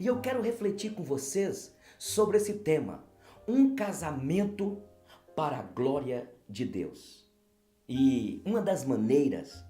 E eu quero refletir com vocês sobre esse tema, um casamento para a glória de Deus. E uma das maneiras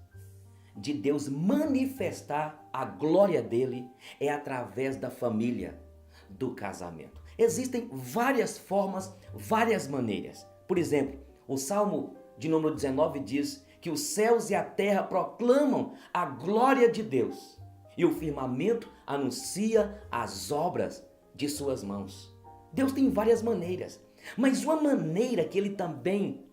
de Deus manifestar a glória dele é através da família, do casamento. Existem várias formas, várias maneiras. Por exemplo, o Salmo de número 19 diz que os céus e a terra proclamam a glória de Deus e o firmamento anuncia as obras de suas mãos. Deus tem várias maneiras, mas uma maneira que ele também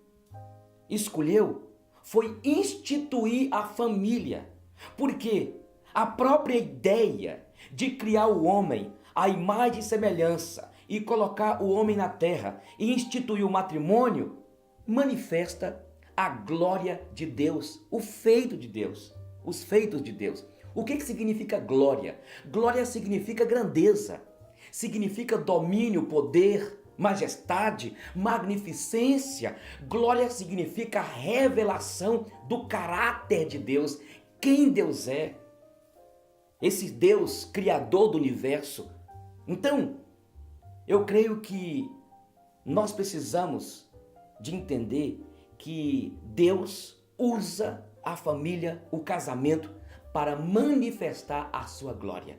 escolheu foi instituir a família, porque a própria ideia de criar o homem à imagem e semelhança e colocar o homem na terra e instituir o matrimônio manifesta a glória de Deus, o feito de Deus, os feitos de Deus. O que significa glória? Glória significa grandeza, significa domínio, poder, majestade, magnificência. Glória significa revelação do caráter de Deus, quem Deus é, esse Deus criador do universo. Então, eu creio que nós precisamos de entender que Deus usa a família, o casamento, para manifestar a sua glória.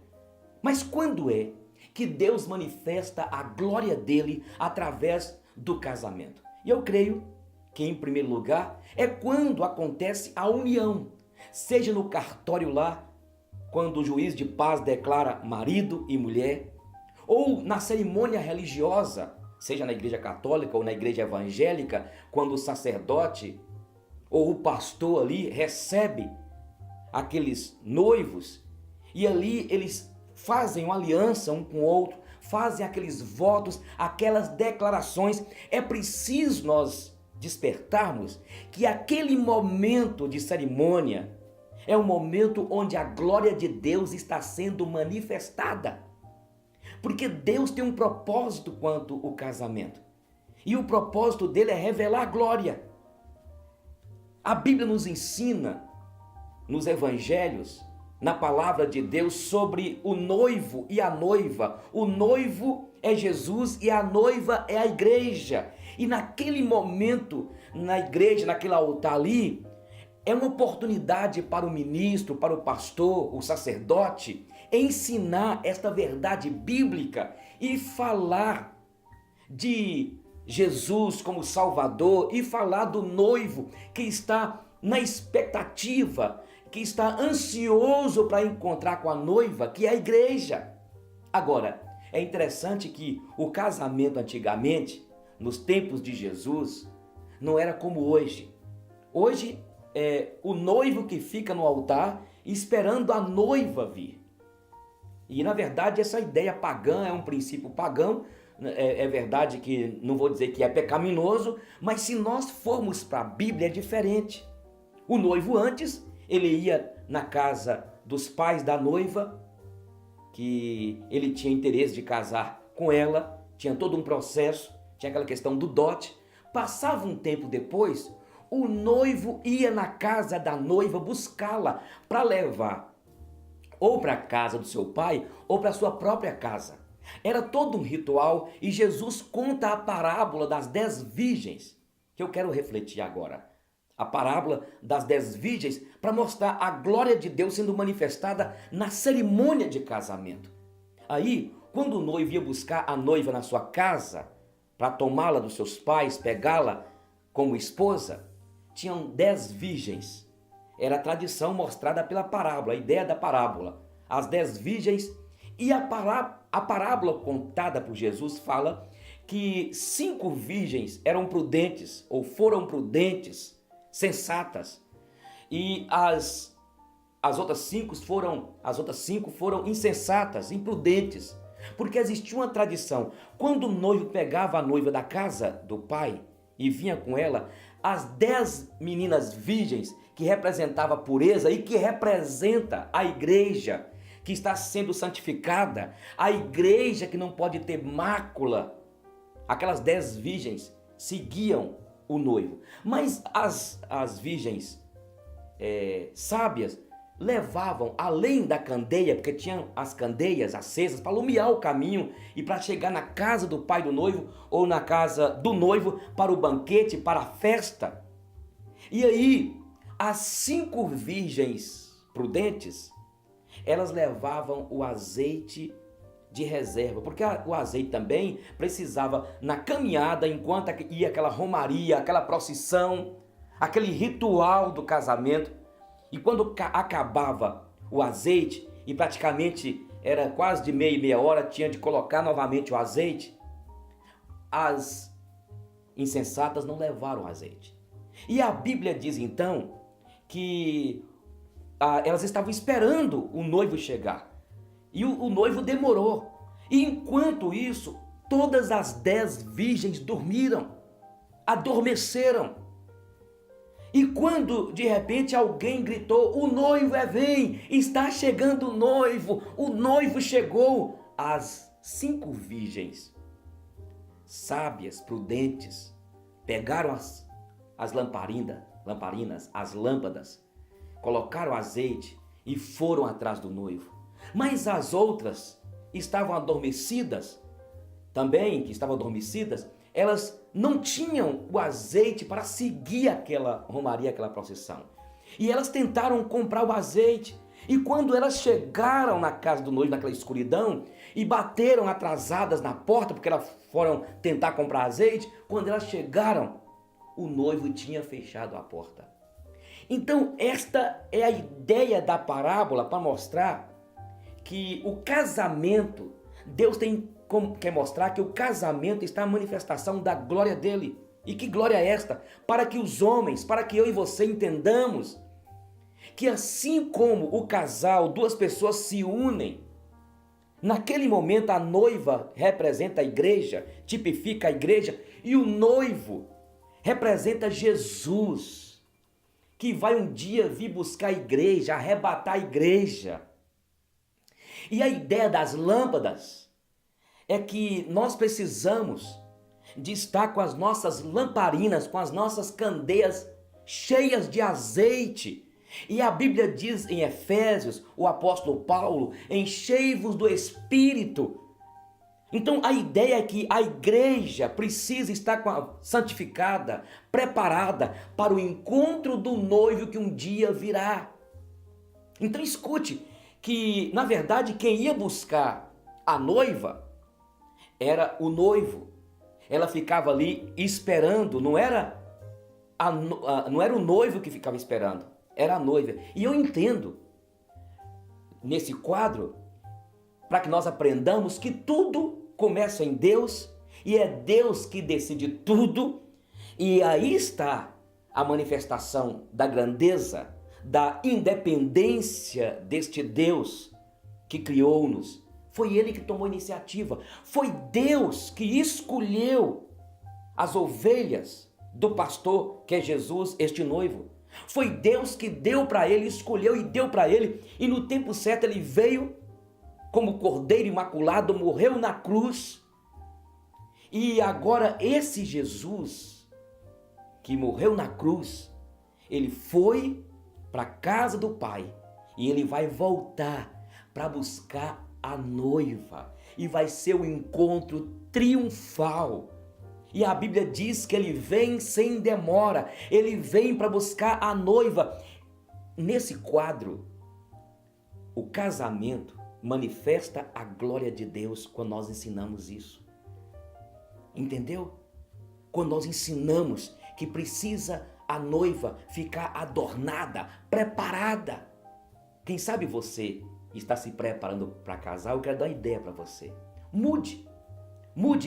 Mas quando é que Deus manifesta a glória dele através do casamento? E eu creio que, em primeiro lugar, é quando acontece a união, seja no cartório lá, quando o juiz de paz declara marido e mulher, ou na cerimônia religiosa, seja na igreja católica ou na igreja evangélica, quando o sacerdote ou o pastor ali recebe aqueles noivos e ali eles fazem uma aliança um com o outro, fazem aqueles votos, aquelas declarações. É preciso nós despertarmos que aquele momento de cerimônia é um momento onde a glória de Deus está sendo manifestada. Porque Deus tem um propósito quanto o casamento. E o propósito dele é revelar a glória. A Bíblia nos ensina, nos evangelhos, na palavra de Deus, sobre o noivo e a noiva. O noivo é Jesus e a noiva é a igreja. E naquele momento, na igreja, naquele altar ali, é uma oportunidade para o ministro, para o pastor, o sacerdote, ensinar esta verdade bíblica e falar de Jesus como Salvador e falar do noivo que está na expectativa, que está ansioso para encontrar com a noiva, que é a igreja. Agora, é interessante que o casamento antigamente, nos tempos de Jesus, não era como hoje. Hoje é o noivo que fica no altar esperando a noiva vir. E na verdade essa ideia pagã é um princípio pagão. É verdade que não vou dizer que é pecaminoso, mas se nós formos para a Bíblia é diferente. O noivo antes, ele ia na casa dos pais da noiva, que ele tinha interesse de casar com ela, tinha todo um processo, tinha aquela questão do dote. Passava um tempo depois, o noivo ia na casa da noiva buscá-la para levar ou para a casa do seu pai ou para a sua própria casa. Era todo um ritual e Jesus conta a parábola das 10 virgens, que eu quero refletir agora. A parábola das 10 virgens para mostrar a glória de Deus sendo manifestada na cerimônia de casamento. Aí, quando o noivo ia buscar a noiva na sua casa, para tomá-la dos seus pais, pegá-la como esposa, tinham 10 virgens. Era a tradição mostrada pela parábola, a ideia da parábola. As 10 virgens. E a parábola contada por Jesus fala que 5 virgens eram prudentes, ou foram prudentes, sensatas. E as outras 5 foram insensatas, imprudentes. Porque existia uma tradição. Quando o noivo pegava a noiva da casa do pai e vinha com ela, as 10 meninas virgens, que representava a pureza e que representa a igreja que está sendo santificada, a igreja que não pode ter mácula, aquelas 10 virgens seguiam o noivo. Mas as virgens sábias levavam, além da candeia, porque tinham as candeias acesas para iluminar o caminho e para chegar na casa do pai do noivo ou na casa do noivo para o banquete, para a festa. E aí, as 5 virgens prudentes, elas levavam o azeite de reserva, porque o azeite também precisava na caminhada, enquanto ia aquela romaria, aquela procissão, aquele ritual do casamento. E quando acabava o azeite, e praticamente era quase de meia hora, tinha de colocar novamente o azeite, as insensatas não levaram azeite. E a Bíblia diz então que elas estavam esperando o noivo chegar. E o noivo demorou. E enquanto isso, todas as 10 virgens dormiram, adormeceram. E quando de repente alguém gritou: o noivo vem, está chegando o noivo chegou. As 5 virgens, sábias, prudentes, pegaram as lamparinas, as lâmpadas, colocaram azeite e foram atrás do noivo. Mas as outras estavam adormecidas, também que estavam adormecidas, elas não tinham o azeite para seguir aquela romaria, aquela procissão. E elas tentaram comprar o azeite. E quando elas chegaram na casa do noivo, naquela escuridão, e bateram atrasadas na porta, porque elas foram tentar comprar azeite, quando elas chegaram, o noivo tinha fechado a porta. Então, esta é a ideia da parábola para mostrar que o casamento, Deus quer mostrar que o casamento está na manifestação da glória dele. E que glória é esta? Para que os homens, para que eu e você entendamos que assim como o casal, 2 pessoas se unem, naquele momento a noiva representa a igreja, tipifica a igreja, e o noivo representa Jesus, que vai um dia vir buscar a igreja, arrebatar a igreja. E a ideia das lâmpadas é que nós precisamos de estar com as nossas lamparinas, com as nossas candeias cheias de azeite. E a Bíblia diz em Efésios, o apóstolo Paulo, enchei-vos do Espírito. Então a ideia é que a igreja precisa estar santificada, preparada para o encontro do noivo que um dia virá. Então escute que, na verdade, quem ia buscar a noiva era o noivo. Ela ficava ali esperando, não era o noivo que ficava esperando, era a noiva. E eu entendo, nesse quadro, para que nós aprendamos que tudo começa em Deus, e é Deus que decide tudo, e aí está a manifestação da grandeza, da independência deste Deus que criou-nos. Foi Ele que tomou iniciativa, foi Deus que escolheu as ovelhas do pastor, que é Jesus, este noivo. Foi Deus que deu para ele, escolheu e deu para ele, e no tempo certo ele veio como cordeiro imaculado, morreu na cruz. E agora esse Jesus que morreu na cruz, ele foi para a casa do Pai e ele vai voltar para buscar a noiva, e vai ser um encontro triunfal. E a Bíblia diz que ele vem sem demora, ele vem para buscar a noiva. Nesse quadro, o casamento manifesta a glória de Deus quando nós ensinamos isso. Entendeu? Quando nós ensinamos que precisa a noiva ficar adornada, preparada. Quem sabe você está se preparando para casar? Eu quero dar uma ideia para você. Mude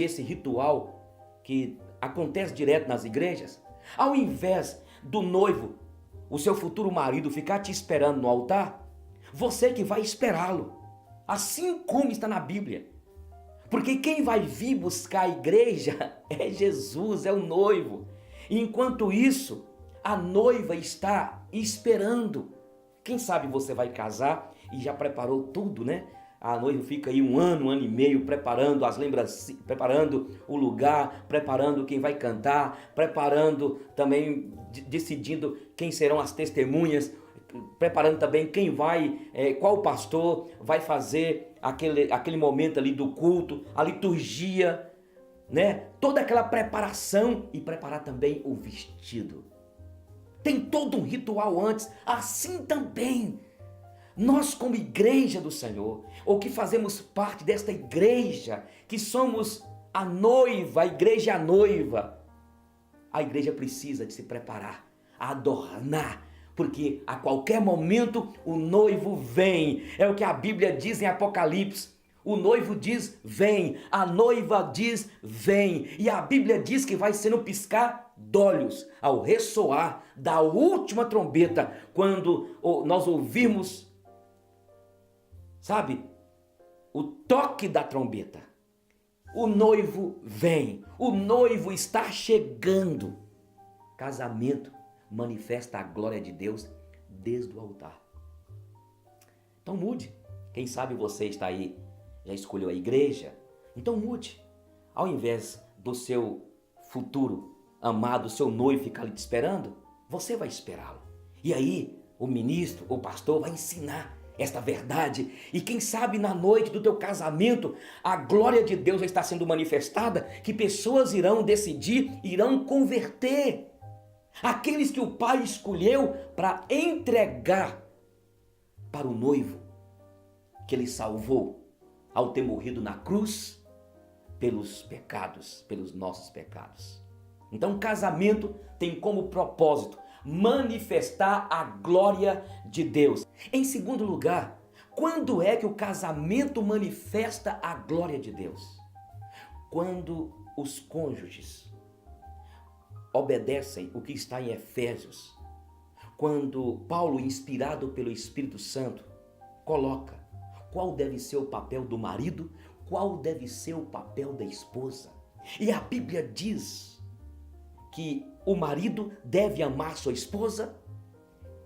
esse ritual que acontece direto nas igrejas. Ao invés do noivo, o seu futuro marido, ficar te esperando no altar, você que vai esperá-lo, assim como está na Bíblia. Porque quem vai vir buscar a igreja é Jesus, é o noivo. E enquanto isso, a noiva está esperando. Quem sabe você vai casar e já preparou tudo, né? A noiva fica aí um ano e meio preparando as lembranças, preparando o lugar, preparando quem vai cantar, preparando também, decidindo quem serão as testemunhas, preparando também quem vai, qual pastor vai fazer aquele momento ali do culto, a liturgia, né? Toda aquela preparação e preparar também o vestido. Tem todo um ritual antes, assim também. Nós como igreja do Senhor, ou que fazemos parte desta igreja, que somos a noiva, a igreja é a noiva, a igreja precisa de se preparar, adornar, porque a qualquer momento o noivo vem. É o que a Bíblia diz em Apocalipse. O noivo diz vem, a noiva diz vem, e a Bíblia diz que vai ser no piscar d'olhos, ao ressoar da última trombeta, quando nós ouvirmos, sabe, o toque da trombeta. O noivo vem, o noivo está chegando. Casamento manifesta a glória de Deus desde o altar. Então mude. Quem sabe você está aí, já escolheu a igreja? Então mude. Ao invés do seu futuro amado, seu noivo ficar ali te esperando, você vai esperá-lo. E aí o ministro, o pastor vai ensinar esta verdade, e quem sabe na noite do teu casamento a glória de Deus já está sendo manifestada, que pessoas irão decidir, irão converter. Aqueles que o pai escolheu para entregar para o noivo, que ele salvou ao ter morrido na cruz pelos pecados, pelos nossos pecados. Então casamento tem como propósito manifestar a glória de Deus. Em segundo lugar, quando é que o casamento manifesta a glória de Deus? Quando os cônjuges obedecem o que está em Efésios. Quando Paulo, inspirado pelo Espírito Santo, coloca qual deve ser o papel do marido, qual deve ser o papel da esposa. E a Bíblia diz que o marido deve amar sua esposa,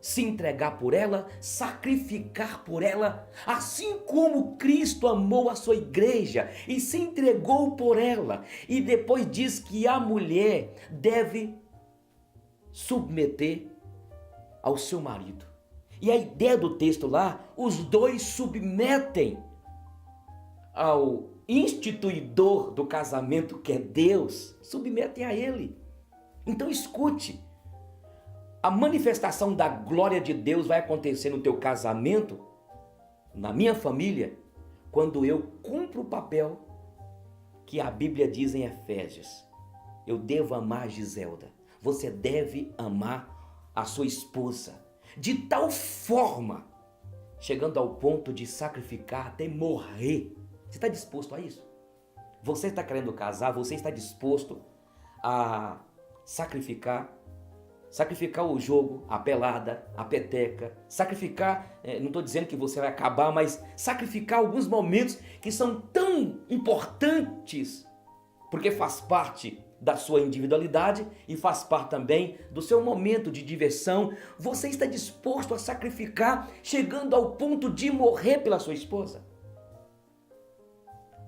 se entregar por ela, sacrificar por ela, assim como Cristo amou a sua igreja e se entregou por ela. E depois diz que a mulher deve submeter ao seu marido. E a ideia do texto lá, os dois submetem ao instituidor do casamento, que é Deus, submetem a ele. Então escute, a manifestação da glória de Deus vai acontecer no teu casamento, na minha família, quando eu cumpro o papel que a Bíblia diz em Efésios. Eu devo amar Giselda, você deve amar a sua esposa, de tal forma, chegando ao ponto de sacrificar até morrer. Você está disposto a isso? Você está querendo casar, você está disposto a sacrificar o jogo, a pelada, a peteca, sacrificar, não estou dizendo que você vai acabar, mas sacrificar alguns momentos que são tão importantes, porque faz parte da sua individualidade e faz parte também do seu momento de diversão. Você está disposto a sacrificar, chegando ao ponto de morrer pela sua esposa?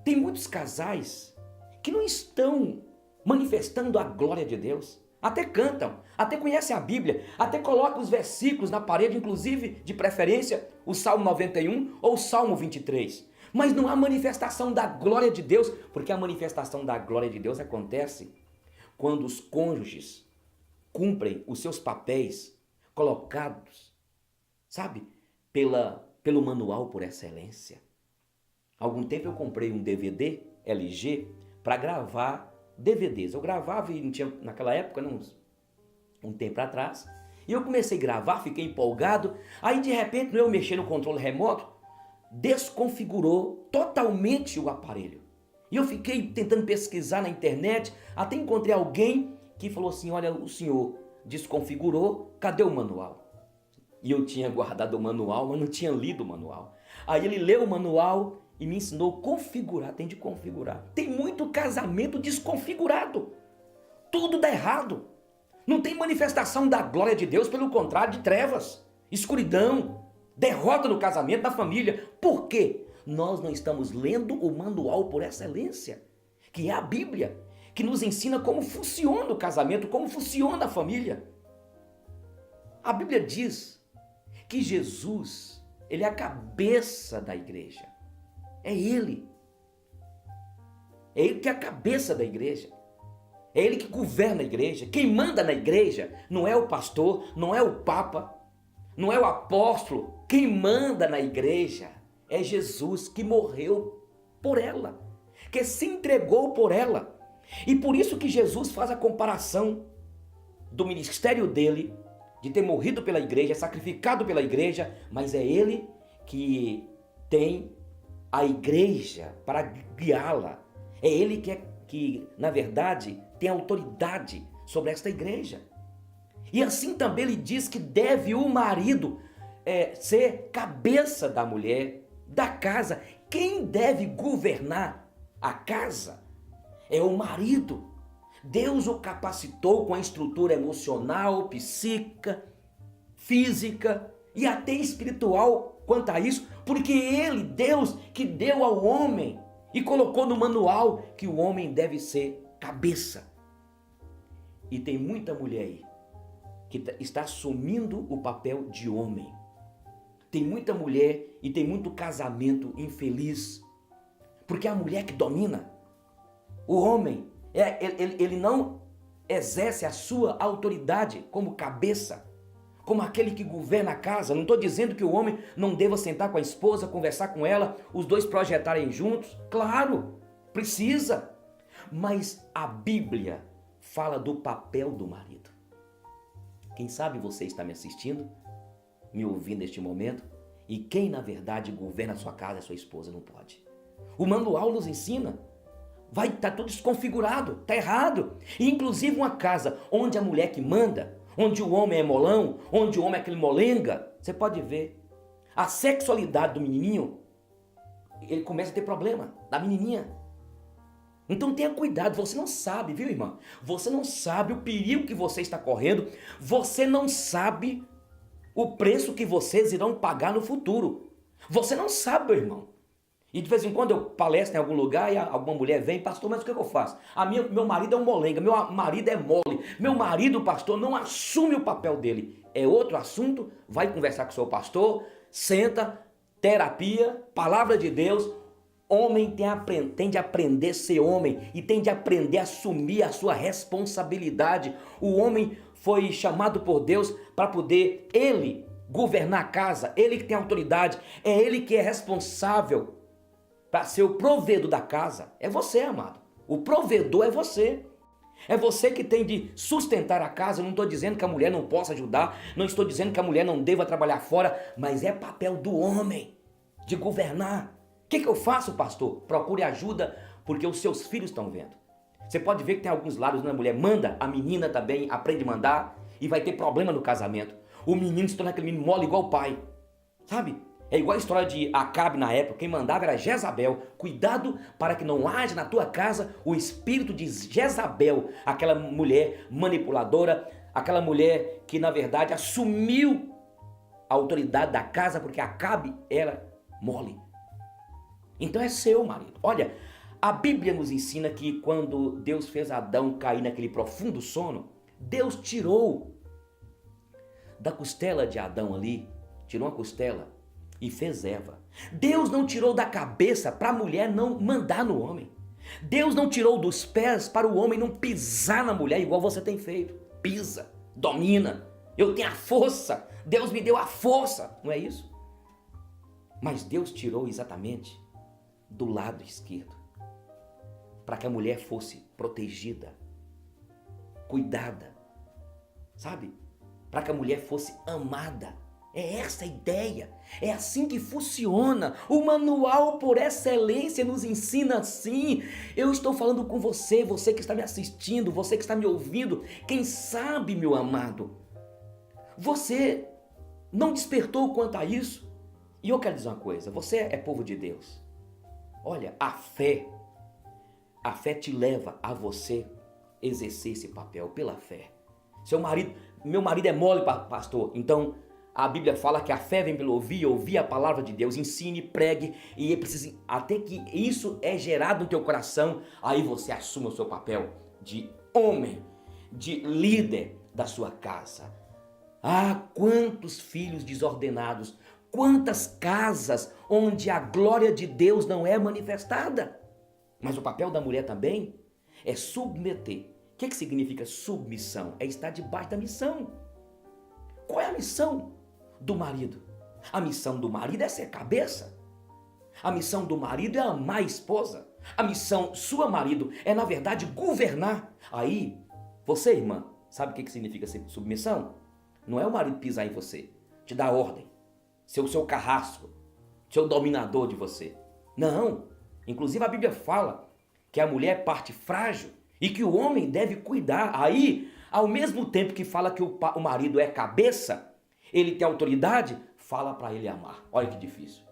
Tem muitos casais que não estão manifestando a glória de Deus. Até cantam, até conhecem a Bíblia, até colocam os versículos na parede, inclusive, de preferência, o Salmo 91 ou o Salmo 23. Mas não há manifestação da glória de Deus, porque a manifestação da glória de Deus acontece quando os cônjuges cumprem os seus papéis colocados, sabe, pelo manual por excelência. Há algum tempo eu comprei um DVD LG para gravar DVDs. Eu gravava e não tinha, naquela época, um tempo atrás, e eu comecei a gravar, fiquei empolgado, aí de repente eu mexer no controle remoto, desconfigurou totalmente o aparelho. E eu fiquei tentando pesquisar na internet, até encontrei alguém que falou assim: olha, o senhor desconfigurou, cadê o manual? E eu tinha guardado o manual, mas não tinha lido o manual. Aí ele leu o manual e me ensinou a configurar, tem de configurar. Tem muito casamento desconfigurado. Tudo dá errado. Não tem manifestação da glória de Deus, pelo contrário, de trevas, escuridão, derrota no casamento, na família. Por quê? Nós não estamos lendo o manual por excelência, que é a Bíblia, que nos ensina como funciona o casamento, como funciona a família. A Bíblia diz que Jesus, ele é a cabeça da igreja. É ele. É ele que é a cabeça da igreja. É ele que governa a igreja. Quem manda na igreja não é o pastor, não é o papa, não é o apóstolo. Quem manda na igreja é Jesus, que morreu por ela, que se entregou por ela. E por isso que Jesus faz a comparação do ministério dele, de ter morrido pela igreja, sacrificado pela igreja, mas é ele que tem a igreja para guiá-la. É ele que, na verdade, tem autoridade sobre esta igreja. E assim também ele diz que deve o marido ser cabeça da mulher, da casa. Quem deve governar a casa é o marido. Deus o capacitou com a estrutura emocional, psíquica, física e até espiritual quanto a isso, porque ele, Deus, que deu ao homem e colocou no manual que o homem deve ser cabeça. E tem muita mulher aí que está assumindo o papel de homem. Tem muita mulher e tem muito casamento infeliz, porque é a mulher que domina. O homem, ele não exerce a sua autoridade como cabeça, como aquele que governa a casa. Não estou dizendo que o homem não deva sentar com a esposa, conversar com ela, os dois projetarem juntos. Claro, precisa. Mas a Bíblia fala do papel do marido. Quem sabe você está me assistindo, me ouvindo neste momento, e quem na verdade governa a sua casa é a sua esposa, não pode. O manual nos ensina. Vai estar tudo desconfigurado, está errado. E inclusive uma casa onde a mulher que manda, onde o homem é molão, onde o homem é aquele molenga, você pode ver a sexualidade do menininho, ele começa a ter problema, da menininha. Então tenha cuidado, você não sabe, viu, irmã? Você não sabe o perigo que você está correndo, você não sabe o preço que vocês irão pagar no futuro. Você não sabe, meu irmão. E de vez em quando eu palestro em algum lugar e alguma mulher vem, pastor, mas o que eu faço? Meu marido é um molenga, meu marido é mole, meu marido, pastor, não assume o papel dele. É outro assunto, vai conversar com o seu pastor, senta, terapia, palavra de Deus. Homem tem de aprender a ser homem e tem de aprender a assumir a sua responsabilidade. O homem foi chamado por Deus para poder ele governar a casa, ele que tem autoridade, é ele que é responsável para ser o provedor da casa. É você, amado. O provedor é você. É você que tem de sustentar a casa. Eu não estou dizendo que a mulher não possa ajudar, não estou dizendo que a mulher não deva trabalhar fora, mas é papel do homem de governar. O que eu faço, pastor? Procure ajuda, porque os seus filhos estão vendo. Você pode ver que tem alguns lados onde a mulher manda, a menina também aprende a mandar e vai ter problema no casamento. O menino se torna aquele menino mole igual o pai, sabe? É igual a história de Acabe na época, quem mandava era Jezabel. Cuidado para que não haja na tua casa o espírito de Jezabel, aquela mulher manipuladora, aquela mulher que na verdade assumiu a autoridade da casa porque Acabe era mole. Então é seu, marido. Olha, a Bíblia nos ensina que quando Deus fez Adão cair naquele profundo sono, Deus tirou da costela de Adão ali, tirou uma costela e fez Eva. Deus não tirou da cabeça para a mulher não mandar no homem. Deus não tirou dos pés para o homem não pisar na mulher igual você tem feito. Pisa, domina. Eu tenho a força. Deus me deu a força. Não é isso? Mas Deus tirou exatamente do lado esquerdo, para que a mulher fosse protegida, cuidada, sabe? Para que a mulher fosse amada. É essa a ideia, é assim que funciona. O manual por excelência nos ensina assim. Eu estou falando com você, você que está me assistindo, você que está me ouvindo. Quem sabe, meu amado, você não despertou quanto a isso? E eu quero dizer uma coisa, você é povo de Deus. Olha, a fé te leva a você exercer esse papel pela fé. Meu marido é mole, pastor, então a Bíblia fala que a fé vem pelo ouvir a palavra de Deus, ensine, pregue, e precisa, até que isso é gerado no teu coração, aí você assume o seu papel de homem, de líder da sua casa. Ah, quantos filhos desordenados, quantas casas onde a glória de Deus não é manifestada. Mas o papel da mulher também é submeter. O que significa submissão? É estar debaixo da missão. Qual é a missão do marido? A missão do marido é ser cabeça. A missão do marido é amar a esposa. A missão sua, marido, é na verdade governar. Aí, você, irmã, sabe o que significa submissão? Não é o marido pisar em você, te dar ordem, ser o seu carrasco, ser o dominador de você. Não. Inclusive a Bíblia fala que a mulher é parte frágil e que o homem deve cuidar. Aí, ao mesmo tempo que fala que o marido é cabeça, ele tem autoridade, fala para ele amar. Olha que difícil.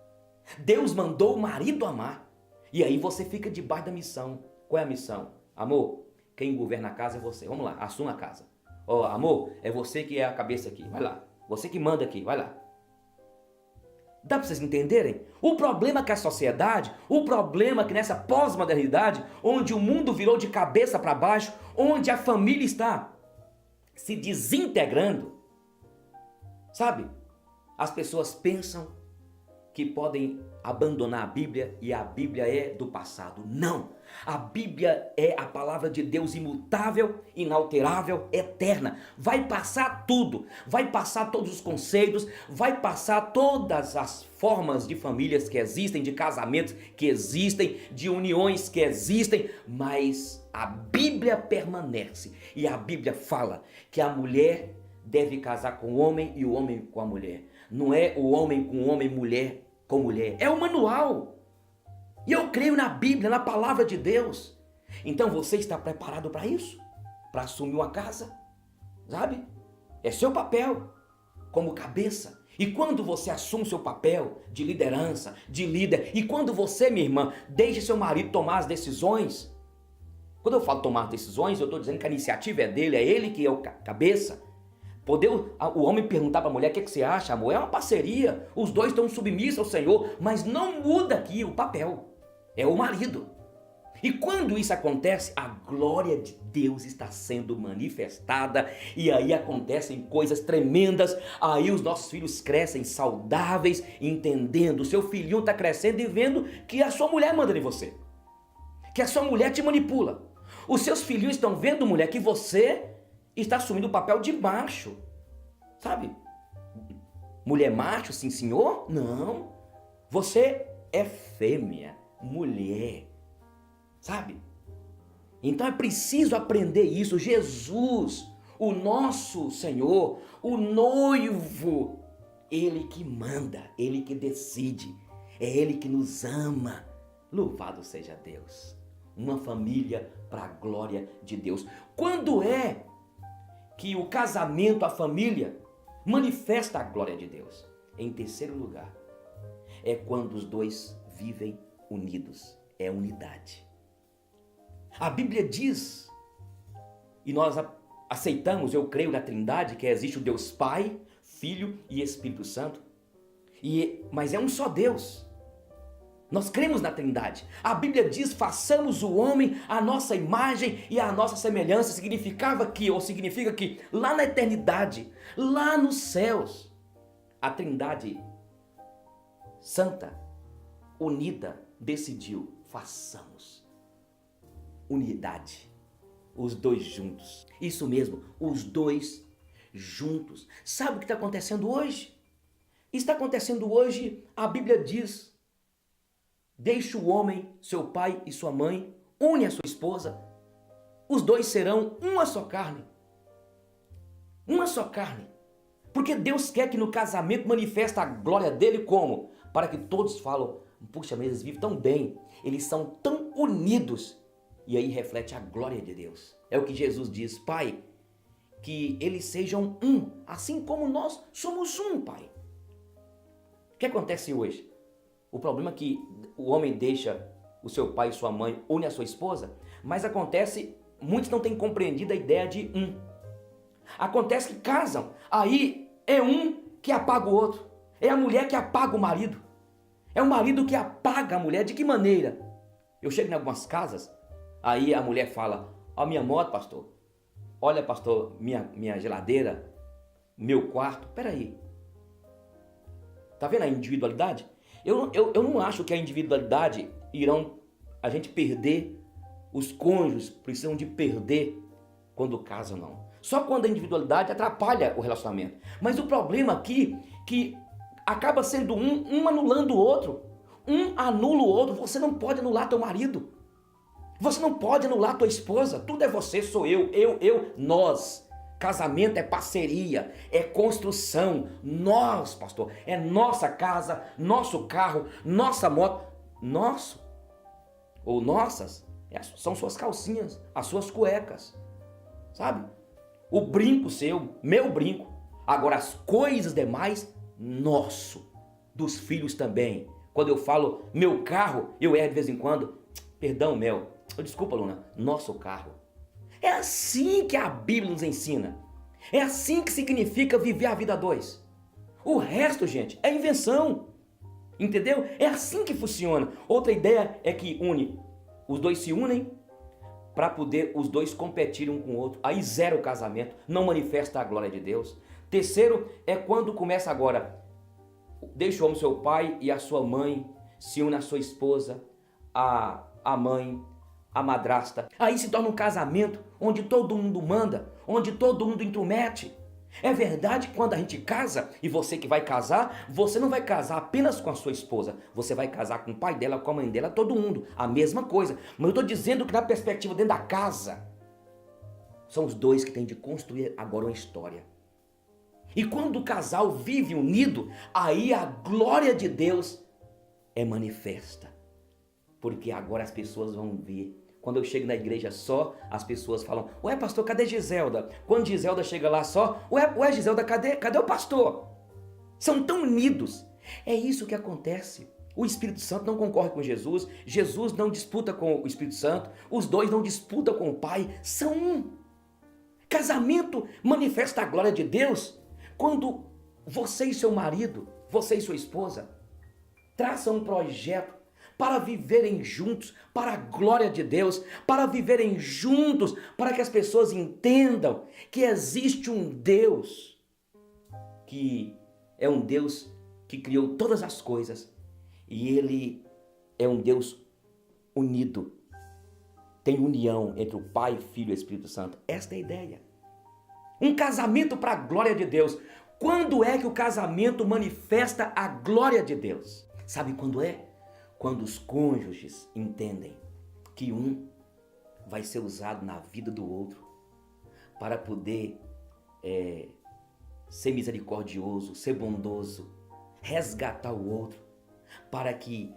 Deus mandou o marido amar. E aí você fica debaixo da missão. Qual é a missão? Amor, quem governa a casa é você. Vamos lá, assuma a casa. Ó, amor, é você que é a cabeça aqui. Vai lá. Você que manda aqui, vai lá. Dá para vocês entenderem? O problema que a sociedade, o problema que nessa pós-modernidade, onde o mundo virou de cabeça para baixo, onde a família está se desintegrando, sabe? As pessoas pensam que podem abandonar a Bíblia e a Bíblia é do passado. Não! A Bíblia é a palavra de Deus imutável, inalterável, eterna. Vai passar tudo, vai passar todos os conceitos, vai passar todas as formas de famílias que existem, de casamentos que existem, de uniões que existem, mas a Bíblia permanece. E a Bíblia fala que a mulher deve casar com o homem e o homem com a mulher. Não é o homem com homem, mulher com mulher. É o manual. E eu creio na Bíblia, na palavra de Deus. Então você está preparado para isso? Para assumir uma casa? Sabe? É seu papel como cabeça. E quando você assume seu papel de liderança, de líder, e quando você, minha irmã, deixa seu marido tomar as decisões, quando eu falo tomar decisões, eu estou dizendo que a iniciativa é dele, é ele que é o cabeça. Poder o homem perguntar para a mulher: o que você acha, amor? É uma parceria, os dois estão submissos ao Senhor, mas não muda aqui o papel, é o marido. E quando isso acontece, a glória de Deus está sendo manifestada e aí acontecem coisas tremendas. Aí os nossos filhos crescem saudáveis, entendendo, o seu filhinho está crescendo e vendo que a sua mulher manda em você, que a sua mulher te manipula. Os seus filhinhos estão vendo, mulher, que você está assumindo o papel de macho, sabe? Mulher macho, sim senhor? Não, você é fêmea, mulher, sabe? Então é preciso aprender isso. Jesus, o nosso Senhor, o noivo, Ele que manda, Ele que decide, é Ele que nos ama. Louvado seja Deus. Uma família para a glória de Deus. Quando é que o casamento, a família, manifesta a glória de Deus? Em terceiro lugar, é quando os dois vivem unidos. É unidade. A Bíblia diz, e nós aceitamos, eu creio na Trindade, que existe o Deus Pai, Filho e Espírito Santo. Mas é um só Deus. Nós cremos na Trindade. A Bíblia diz: façamos o homem à nossa imagem e à nossa semelhança. Significa que lá na eternidade, lá nos céus, a Trindade Santa, unida, decidiu: façamos unidade. Os dois juntos. Isso mesmo, os dois juntos. Sabe o que está acontecendo hoje? Está acontecendo hoje, a Bíblia diz: deixe o homem, seu pai e sua mãe, une a sua esposa, os dois serão uma só carne. Uma só carne. Porque Deus quer que no casamento manifeste a glória dele como? Para que todos falam: puxa, mas eles vivem tão bem, eles são tão unidos. E aí reflete a glória de Deus. É o que Jesus diz: Pai, que eles sejam um, assim como nós somos um, Pai. O que acontece hoje? O problema é que o homem deixa o seu pai e sua mãe, une a sua esposa, mas acontece, muitos não têm compreendido a ideia de um. Acontece que casam, aí é um que apaga o outro, é a mulher que apaga o marido, é o marido que apaga a mulher. De que maneira? Eu chego em algumas casas, aí a mulher fala: ó, minha moto, pastor, olha, pastor, minha geladeira, meu quarto. Peraí, tá vendo a individualidade? Eu não acho que a individualidade a gente perder, os cônjuges precisam de perder quando casam, não. Só quando a individualidade atrapalha o relacionamento. Mas o problema aqui que acaba sendo um anulando o outro. Um anula o outro. Você não pode anular teu marido. Você não pode anular tua esposa. Tudo é você, sou eu, nós. Casamento é parceria, é construção. Nós, pastor, é nossa casa, nosso carro, nossa moto. Nosso ou nossas são suas calcinhas, as suas cuecas, sabe? O brinco seu, meu brinco. Agora as coisas demais, nosso, dos filhos também. Quando eu falo meu carro, eu erro de vez em quando. Perdão, Mel. Desculpa, Luna. Nosso carro. É assim que a Bíblia nos ensina. É assim que significa viver a vida a dois. O resto, gente, é invenção. Entendeu? É assim que funciona. Outra ideia é que os dois se unem para poder os dois competirem um com o outro. Aí zera o casamento, não manifesta a glória de Deus. Terceiro é quando começa agora, deixa o homem seu pai e a sua mãe, se une a sua esposa, a mãe, a madrasta. Aí se torna um casamento onde todo mundo manda, onde todo mundo intromete. É verdade que quando a gente casa, e você que vai casar, você não vai casar apenas com a sua esposa, você vai casar com o pai dela, com a mãe dela, todo mundo, a mesma coisa. Mas eu estou dizendo que na perspectiva dentro da casa, são os dois que têm de construir agora uma história. E quando o casal vive unido, aí a glória de Deus é manifesta. Porque agora as pessoas vão ver. Quando eu chego na igreja só, as pessoas falam, ué pastor, cadê Giselda? Quando Giselda chega lá só, ué Giselda, cadê o pastor? São tão unidos. É isso que acontece. O Espírito Santo não concorre com Jesus, Jesus não disputa com o Espírito Santo, os dois não disputam com o Pai, são um. Casamento manifesta a glória de Deus quando você e seu marido, você e sua esposa, traçam um projeto para viverem juntos, para a glória de Deus, para viverem juntos, para que as pessoas entendam que existe um Deus, que é um Deus que criou todas as coisas, e Ele é um Deus unido, tem união entre o Pai, Filho e Espírito Santo. Esta é a ideia. Um casamento para a glória de Deus. Quando é que o casamento manifesta a glória de Deus? Sabe quando é? Quando os cônjuges entendem que um vai ser usado na vida do outro para poder ser misericordioso, ser bondoso, resgatar o outro, para que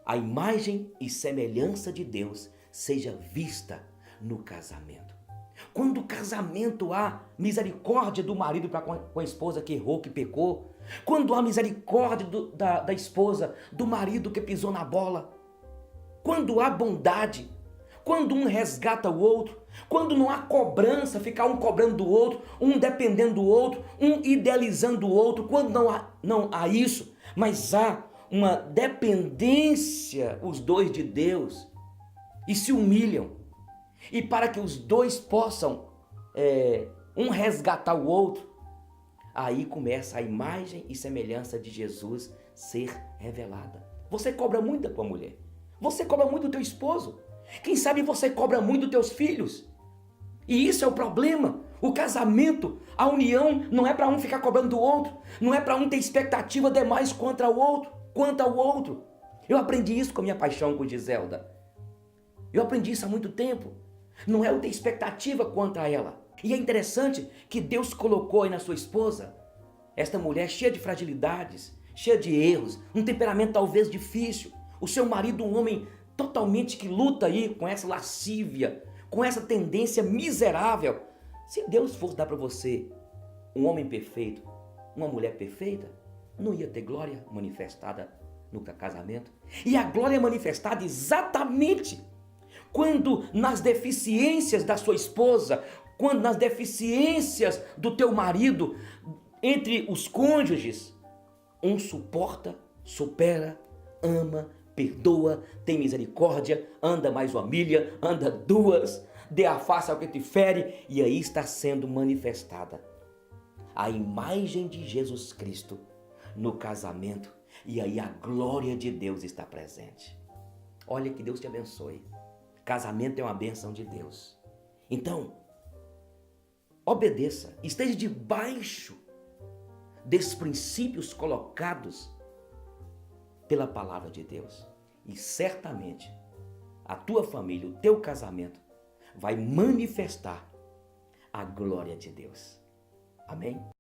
a imagem e semelhança de Deus seja vista no casamento. Quando o casamento há misericórdia do marido para com a esposa que errou, que pecou, quando há misericórdia da esposa, do marido que pisou na bola, quando há bondade, quando um resgata o outro, quando não há cobrança, ficar um cobrando do outro, um dependendo do outro, um idealizando o outro, quando não há isso, mas há uma dependência, os dois de Deus, e se humilham, e para que os dois possam um resgatar o outro, aí começa a imagem e semelhança de Jesus ser revelada. Você cobra muito da tua mulher. Você cobra muito do teu esposo. Quem sabe você cobra muito dos teus filhos. E isso é o problema. O casamento, a união, não é para um ficar cobrando do outro. Não é para um ter expectativa demais quanto ao outro. Eu aprendi isso com a minha paixão com Giselda. Eu aprendi isso há muito tempo. Não é eu ter expectativa quanto a ela. E é interessante que Deus colocou aí na sua esposa, esta mulher cheia de fragilidades, cheia de erros, um temperamento talvez difícil. O seu marido, um homem totalmente que luta aí com essa lascívia, com essa tendência miserável. Se Deus fosse dar para você um homem perfeito, uma mulher perfeita, não ia ter glória manifestada no casamento. E a glória é manifestada exatamente quando nas deficiências da sua esposa, quando nas deficiências do teu marido, entre os cônjuges, um suporta, supera, ama, perdoa, tem misericórdia, anda mais uma milha, anda duas, dê a face ao que te fere, e aí está sendo manifestada a imagem de Jesus Cristo no casamento, e aí a glória de Deus está presente. Olha, que Deus te abençoe. Casamento é uma bênção de Deus. Então, obedeça, esteja debaixo desses princípios colocados pela palavra de Deus. E certamente a tua família, o teu casamento vai manifestar a glória de Deus. Amém?